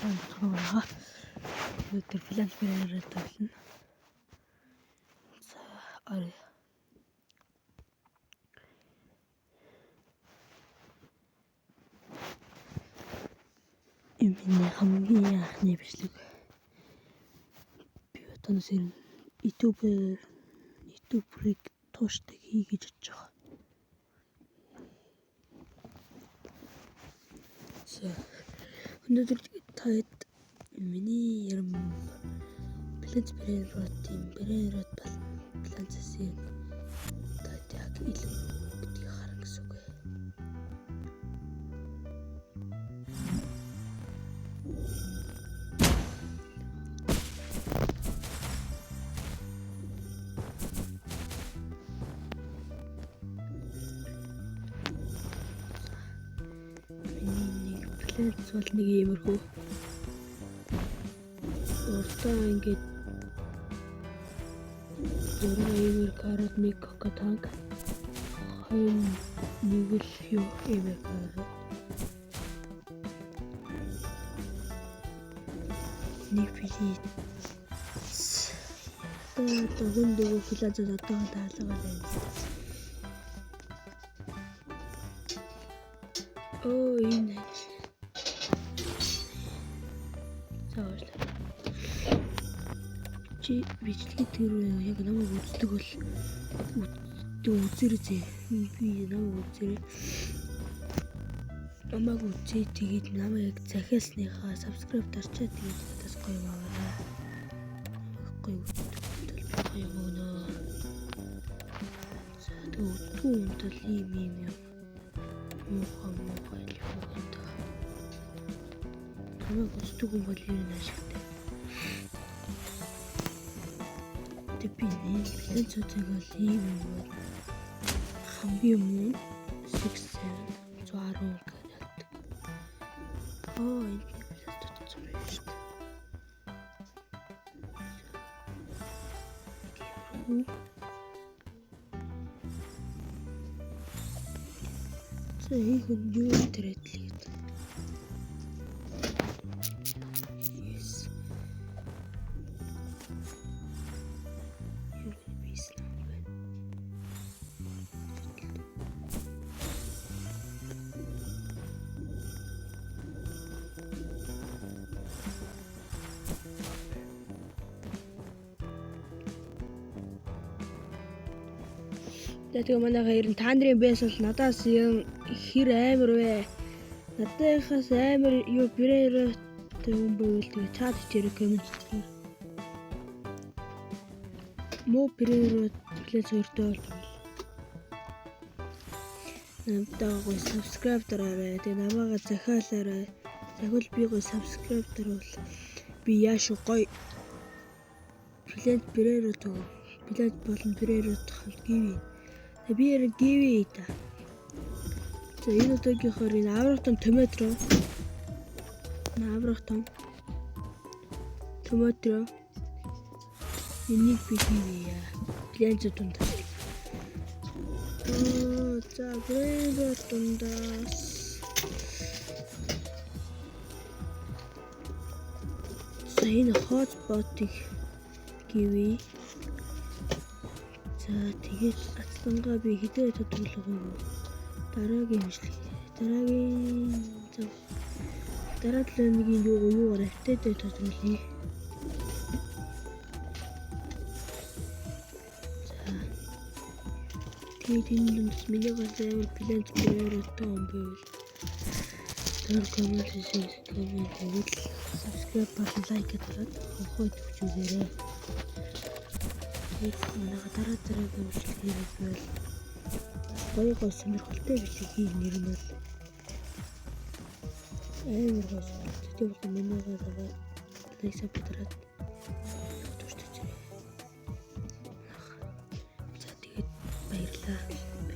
сайн байна. Өдөр филантропиараа тавьлаа. За арай. Миний хамгийн анхны бичлэг. Би одоос YouTube-ыг тууштай хий гэж бодож байгаа. За өнөөдөр таад миний ярим Брэйрот балансыг таад яг илүү гэдгийг харах гэсэн үг. Планс бол нэг иймэрхүү уртаа ингээд 4 карат нэг кокотанк хойно нэг л юу иймэрхүү нэг филит хүндээ филазад одоо таалгаа байна. Оо энэ чи бичлэгийн тэр яг намайг үздэг бол үзэрэй. Би намайг үзэрэй. Намайг үзээ тэгээд намайг захиалсныхаа subscribe дарчаад тэгээд надаас гоё бавараа. Гоё өгнө. За тэгвэл ийм муухай л юм. Намайг үздэг юм бол юу ашигтай. Би нэг философиг бол ийм юм хамгийн мөн 6 10 гэдэг. Энэ философи юм шүү дээ. За их юу тэрэтлээ. Тэгээ манай хоёр та нарын бэс бол надаас юм хэр амар вэ? Надаас амар юу Брэйрот юм байвал тэгээ чат дээр коммент хийх. Мо Брэйрот плэс өртөө бол намтайгаа subscribe дараарай. Тэгээ намайга захиалаарай. Тэгвэл би гоё subscribe дарвал би яаш гоё Брэйрот болон Брэйрот хамтгий. Би ярэ гівээ та. За энэ удаагийнхаар энэ аврагтан томатро. Томатро. Энийг би гівээ. Плянч тунд. За Брэйрот тундас. За энэ хотспотыг гівээ. За тэгээд атангаа би хэдээ тодруулах юм. Дараагийн дараагийн юугаар автатай тодруулъя. За тэгээд энэ дундс миний газаар планч Брэйроттой юм байвал коммент хийгээд subscribe болон лайк дараад хохой төвчүүлээрэй. Манай дараагийн бичлэгийг бол гоё сонирхолтой бичлэгийн нэр нь бол амар гоё. Тэгвэл миний гадаа лайк сабскрайб туршиж ирээ. За тэгээд баярлалаа.